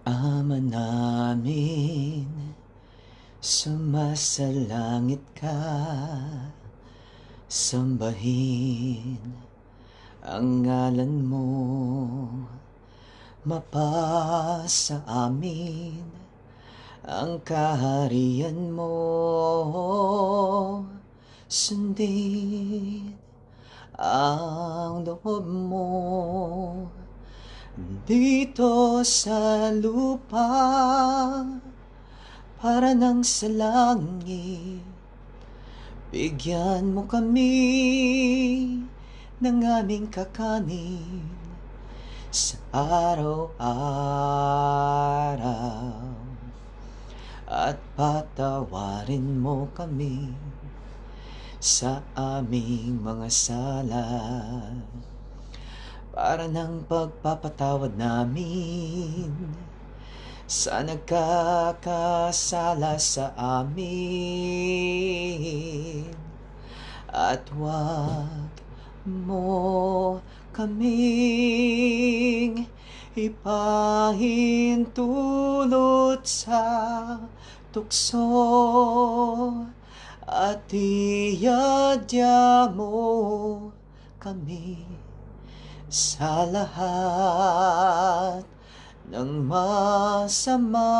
Ama namin, sumasalangit ka, sambahin ang ngalan mo, mapasa amin ang kaharian mo, sundin ang loob mo dito sa lupa para nang sa langit. Bigyan mo kami ng aming kakanin sa araw-araw, at patawarin mo kami sa aming mga sala para ng pagpapatawad namin sa nagkakasala sa amin. At wag mo kaming ipahintulot sa tukso, at iyadya mo kami sa lahat ng masama.